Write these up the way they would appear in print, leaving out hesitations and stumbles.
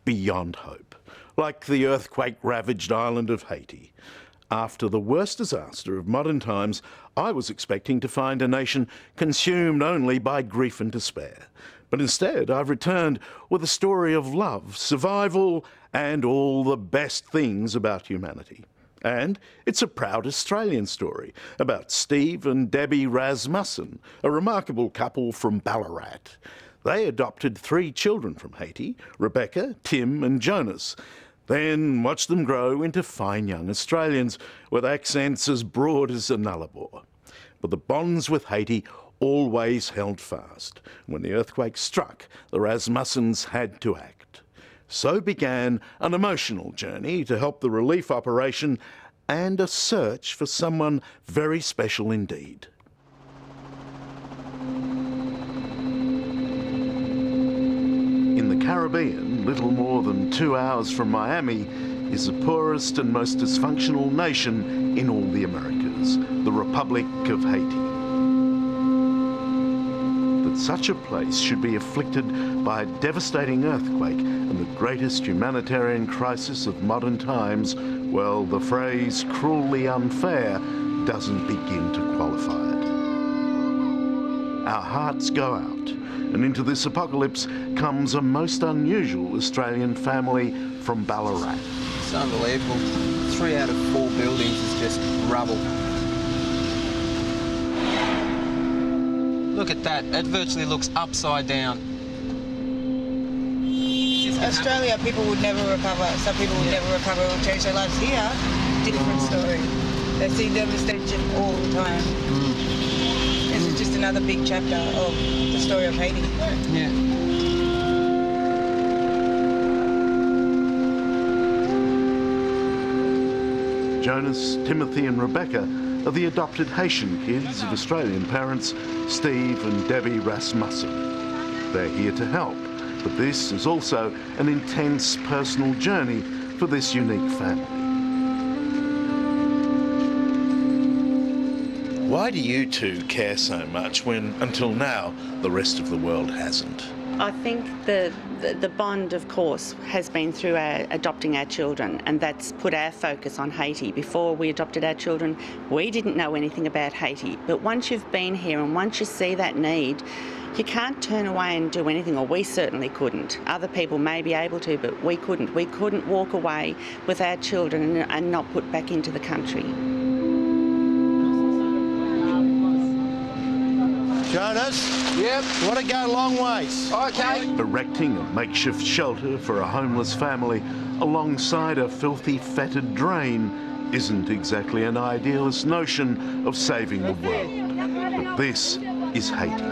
beyond hope, like the earthquake-ravaged island of Haiti. After the worst disaster of modern times, I was expecting to find a nation consumed only by grief and despair. But instead, I've returned with a story of love, survival, and all the best things about humanity. And it's a proud Australian story about Steve and Debbie Rasmussen, a remarkable couple from Ballarat. They adopted 3 children from Haiti, Rebecca, Tim and Jonas, then watched them grow into fine young Australians with accents as broad as a nullarbor. But the bonds with Haiti always held fast. When the earthquake struck, the Rasmussens had to act. So began an emotional journey to help the relief operation and a search for someone very special indeed. In the Caribbean, little more than 2 hours from Miami, is the poorest and most dysfunctional nation in all the Americas, the Republic of Haiti. That such a place should be afflicted by a devastating earthquake and the greatest humanitarian crisis of modern times, well, the phrase cruelly unfair doesn't begin to qualify it. Our hearts go out, and into this apocalypse comes a most unusual Australian family from Ballarat. It's unbelievable. 3 out of 4 buildings is just rubble. Look at that. It virtually looks upside down. Australia, people would never recover. Some people would never recover or change their lives. Here, different story. They see devastation all the time. This is just another big chapter of the story of Haiti. Yeah. Jonas, Timothy and Rebecca are the adopted Haitian kids of Australian parents, Steve and Debbie Rasmussen. They're here to help, but this is also an intense personal journey for this unique family. Why do you two care so much when, until now, the rest of the world hasn't? I think the bond, of course, has been through adopting our children, and that's put our focus on Haiti. Before we adopted our children, we didn't know anything about Haiti. But once you've been here and once you see that need, you can't turn away and do anything, or we certainly couldn't. Other people may be able to, but we couldn't. We couldn't walk away with our children and not put back into the country. Jonas? Yep. You want to go long ways? Okay. Erecting a makeshift shelter for a homeless family alongside a filthy, fetid drain isn't exactly an idealist notion of saving the world. But this is Haiti.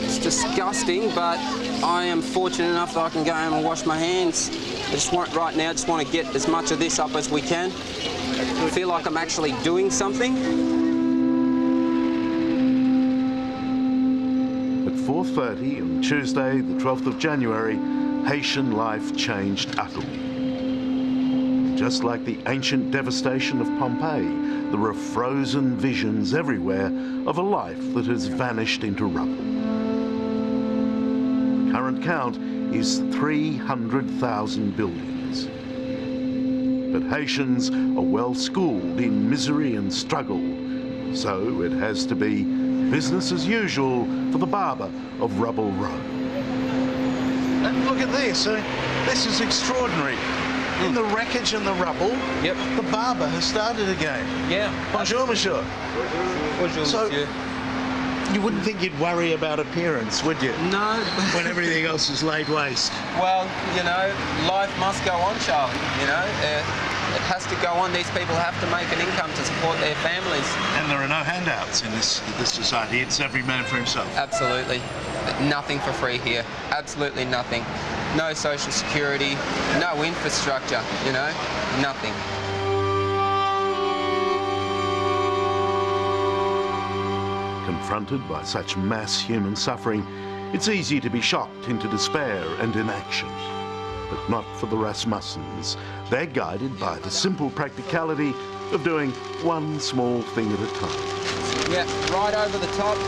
It's disgusting, but I am fortunate enough that I can go home and wash my hands. Right now, I just want to get as much of this up as we can. I feel like I'm actually doing something. At 4:30 on Tuesday, the 12th of January, Haitian life changed utterly. Just like the ancient devastation of Pompeii, there are frozen visions everywhere of a life that has vanished into rubble. The current count is 300,000 buildings. But Haitians are well schooled in misery and struggle, so it has to be business as usual for the barber of Rubble Row. And look at this. This is extraordinary. In the wreckage and the rubble, Yep. the barber has started again. Yeah. Bonjour, monsieur. Bonjour, So- monsieur. You wouldn't think you'd worry about appearance, would you? No. When everything else is laid waste. Well, you know, life must go on, Charlie. You know, it has to go on. These people have to make an income to support their families. And there are no handouts in this society. It's every man for himself. Absolutely. Nothing for free here. Absolutely nothing. No social security, no infrastructure, you know, nothing. Confronted by such mass human suffering, it's easy to be shocked into despair and inaction. But not for the Rasmussens. They're guided by the simple practicality of doing one small thing at a time. Yeah, right over the top.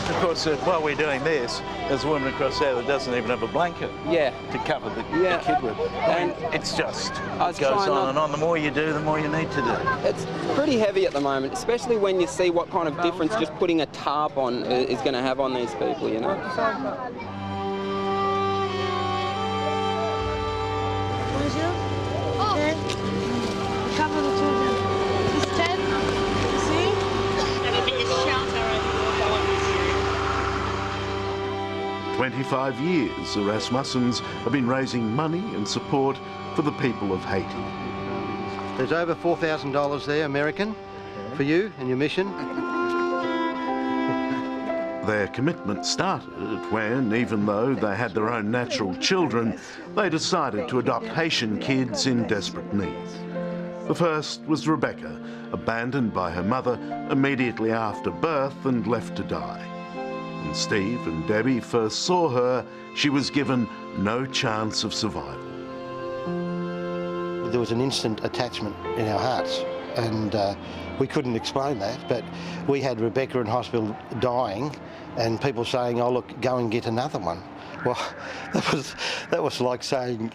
Of course, while we're doing this, There's a woman across there that doesn't even have a blanket Yeah. to cover the Yeah. kid with. I mean, And it's just I was goes trying on not- and on. The more you do, the more you need to do. It's pretty heavy at the moment, especially when you see what kind of difference just putting a tarp on is going to have on these people, you know? Okay. Cover the children. It's 10. See? There'll be a shelter over 25 years, the Rasmussens have been raising money and support for the people of Haiti. There's over $4,000 there, American, for you and your mission. Their commitment started when, even though they had their own natural children, they decided to adopt Haitian kids in desperate need. The first was Rebecca, abandoned by her mother immediately after birth and left to die. When Steve and Debbie first saw her, she was given no chance of survival. There was an instant attachment in our hearts, and we couldn't explain that, but we had Rebecca in hospital dying, and people saying, "Oh look, go and get another one." Well, that was like saying,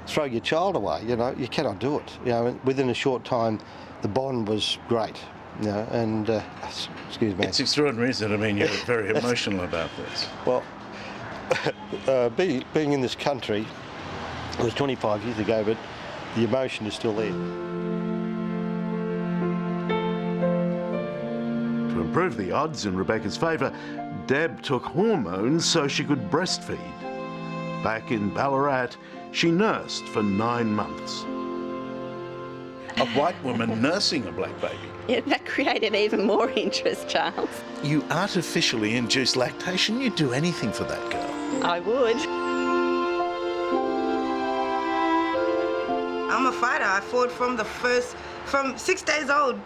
throw your child away. You know, you cannot do it. You know, within a short time, the bond was great. You know, and excuse me. It's extraordinary, isn't it? I mean, you're very emotional about this. Well, being in this country, it was 25 years ago, but the emotion is still there. To improve the odds in Rebecca's favour, Deb took hormones so she could breastfeed. Back in Ballarat, she nursed for 9 months. A white woman nursing a black baby. Yeah, that created even more interest, Charles. You artificially induce lactation. You'd do anything for that girl. I would. I'm a fighter. I fought from from 6 days old.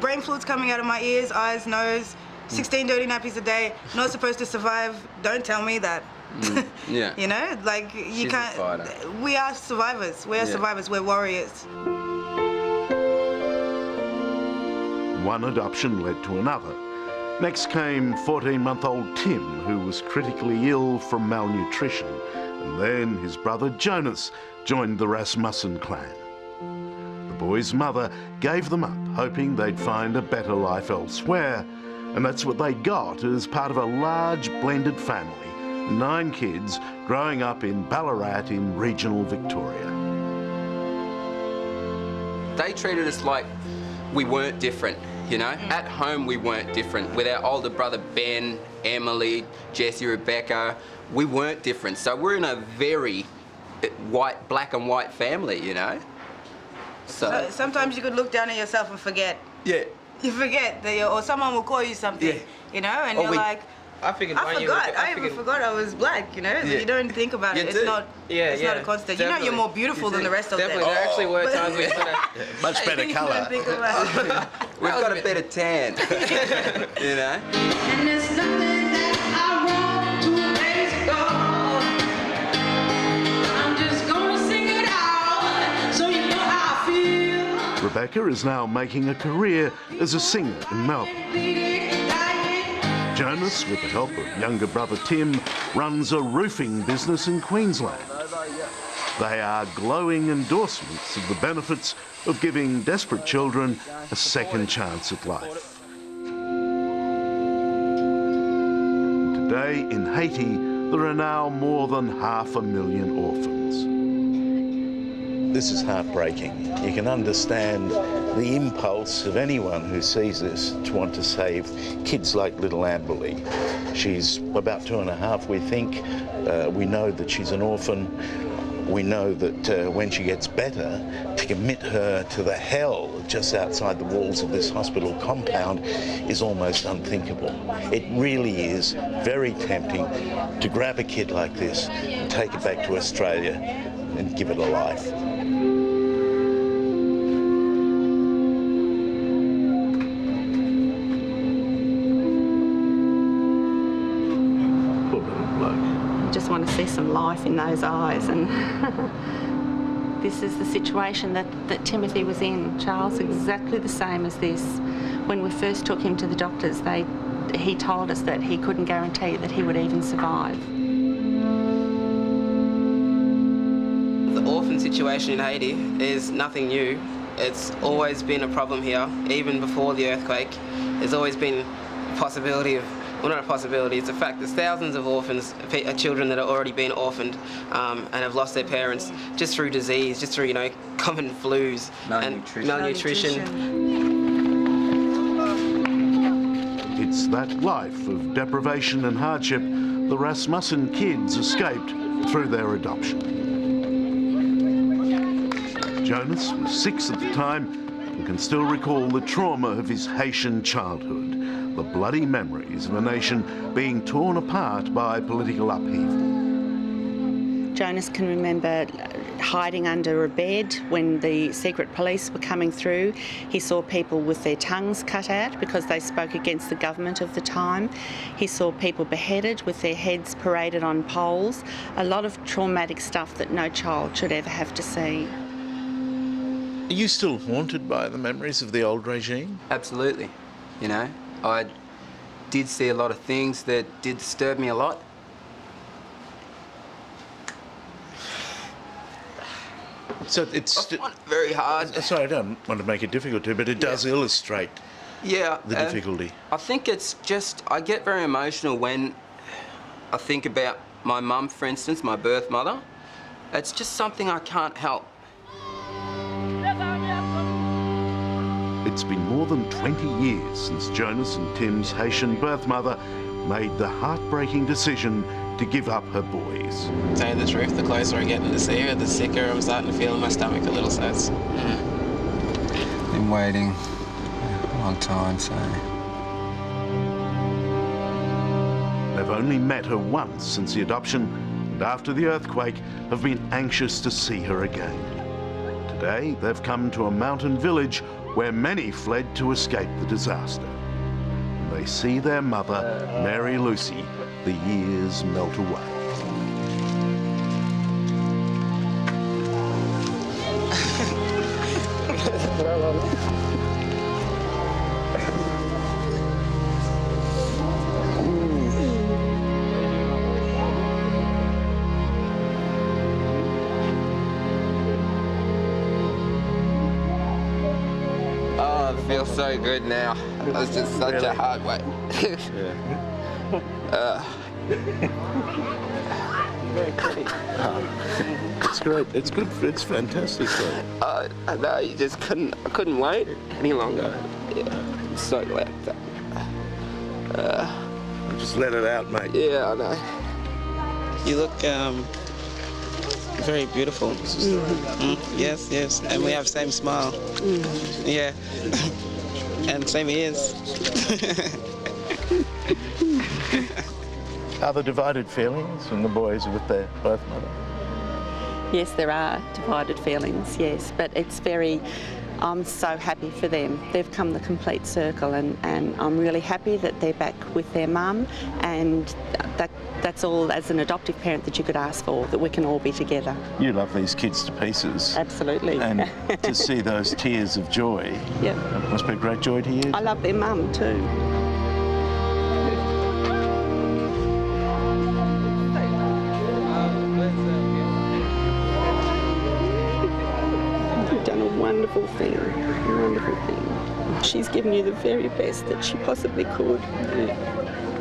Brain fluids coming out of my ears, eyes, nose, 16 dirty nappies a day. Not supposed to survive. Don't tell me that. Yeah. You know, like you She's a can't. fighter. We are survivors. We are survivors. We're warriors. One adoption led to another. Next came 14-month-old Tim, who was critically ill from malnutrition. And then his brother Jonas joined the Rasmussen clan. The boys' mother gave them up, hoping they'd find a better life elsewhere. And that's what they got as part of a large blended family. 9 kids growing up in Ballarat in regional Victoria. They treated us like we weren't different, you know? At home we weren't different. With our older brother Ben, Emily, Jessie, Rebecca, we weren't different. So we're in a very black and white family, you know? So Sometimes you could look down at yourself and forget. yeah. You forget that, or someone will call you something, Yeah. you know, and Or you're we- like, I figured I when you forgot. look I even forgot I was black, you know. Yeah. You don't think about You it. do. It's not. Yeah, it's not yeah, a constant. You know, definitely. you're more beautiful than the rest of them. Definitely, there actually were times we sort of... Much better You colour. don't think about it. We've got a better tan, you know? And there's nothing that I want to raise God. I'm just gonna sing it out so you know how I feel. Rebecca is now making a career as a singer in Melbourne. Jonas, with the help of younger brother Tim, runs a roofing business in Queensland. They are glowing endorsements of the benefits of giving desperate children a second chance at life. Today in Haiti, there are now more than 500,000 orphans. This is heartbreaking. You can understand the impulse of anyone who sees this to want to save kids like little Amberly. She's about 2.5, we think. We know that she's an orphan. We know that when she gets better, to commit her to the hell just outside the walls of this hospital compound is almost unthinkable. It really is very tempting to grab a kid like this and take it back to Australia and give it a life. Poor little bloke. I just want to see some life in those eyes, and this is the situation that Timothy was in. Charles, exactly the same as this. When we first took him to the doctors, they he told us that he couldn't guarantee that he would even survive. The orphan situation in Haiti is nothing new. It's always been a problem here, even before the earthquake. There's always been a possibility of, well, not a possibility, it's a fact. There's thousands of orphans, children that have already been orphaned and have lost their parents just through disease, just through, you know, common flus and malnutrition. It's that life of deprivation and hardship the Rasmussen kids escaped through their adoption. Jonas was 6 at the time and can still recall the trauma of his Haitian childhood, the bloody memories of a nation being torn apart by political upheaval. Jonas can remember hiding under a bed when the secret police were coming through. He saw people with their tongues cut out because they spoke against the government of the time. He saw people beheaded with their heads paraded on poles. A lot of traumatic stuff that no child should ever have to see. Are you still haunted by the memories of the old regime? Absolutely. You know, I did see a lot of things that did disturb me a lot. So it's very hard. Sorry, I don't want to make it difficult to, but it does illustrate the difficulty. I think it's just, I get very emotional when I think about my mum, for instance, my birth mother. It's just something I can't help. It's been more than 20 years since Jonas and Tim's Haitian birth mother made the heartbreaking decision to give up her boys. To tell you the truth, the closer I get to see her, the sicker I'm starting to feel in my stomach a little, so it's... Been waiting a long time, so... They've only met her once since the adoption, and after the earthquake have been anxious to see her again. Today, they've come to a mountain village where many fled to escape the disaster. And they see their mother, Mary Lucy, the years melt away. Feels so good now. It was just such a hard wait. It's great. It's good. It's fantastic. I know, I couldn't wait any longer. Yeah, I'm so glad. Just let it out, mate. Yeah, I know. You look very beautiful. Yes, yes. And we have the same smile. Yeah. And same ears. Are there divided feelings when the boys are with their birth mother? Yes, there are divided feelings, yes, but it's very, I'm so happy for them. They've come the complete circle and I'm really happy that they're back with their mum, and that's all as an adoptive parent that you could ask for, that we can all be together. You love these kids to pieces. Absolutely. And to see those tears of joy, Yep. it must be a great joy to you. I love their mum too. You've done a wonderful thing, a wonderful thing. She's given you the very best that she possibly could.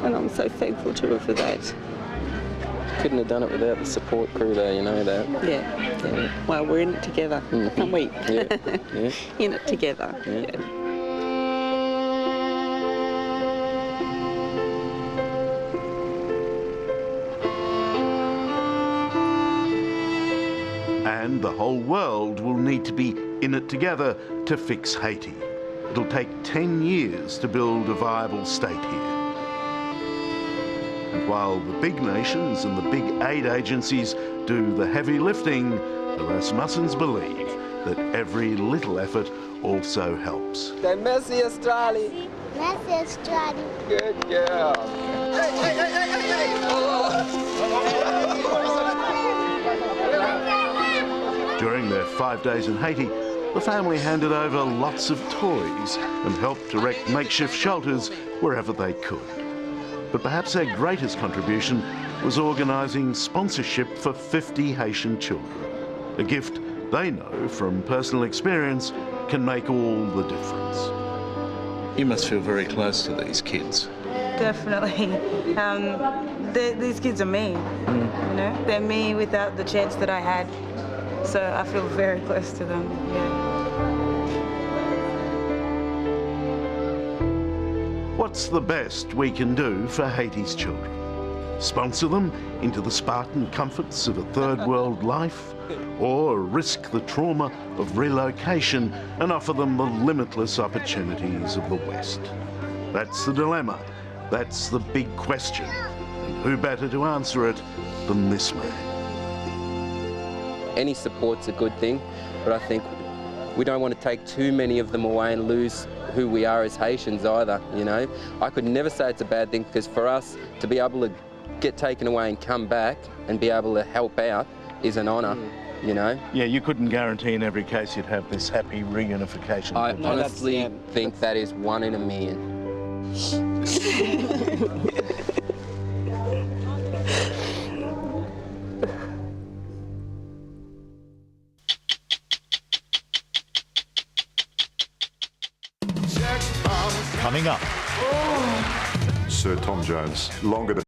And I'm so thankful to her for that. Couldn't have done it without the support crew there, you know that. Yeah. Well, we're in it together, aren't we? Yeah. In it together. Yeah. And the whole world will need to be in it together to fix Haiti. It'll take 10 years to build a viable state here. And while the big nations and the big aid agencies do the heavy lifting, the Rasmussens believe that every little effort also helps. Merci, Australia. Merci, Australia. Good girl. During their 5 days in Haiti, the family handed over lots of toys and helped erect makeshift shelters wherever they could. But perhaps their greatest contribution was organising sponsorship for 50 Haitian children, a gift they know from personal experience can make all the difference. You must feel very close to these kids. Definitely. These kids are me. You know, they're me without the chance that I had. So I feel very close to them. Yeah. What's the best we can do for Haiti's children? Sponsor them into the Spartan comforts of a third world life? Or risk the trauma of relocation and offer them the limitless opportunities of the West? That's the dilemma. That's the big question. And who better to answer it than this man? Any support's a good thing, but I think we don't want to take too many of them away and lose who we are as Haitians either, you know. I could never say it's a bad thing, because for us to be able to get taken away and come back and be able to help out is an honour, you know. Yeah, you couldn't guarantee in every case you'd have this happy reunification. I honestly think that is 1 in a million. Coming up, Sir Tom Jones, longer to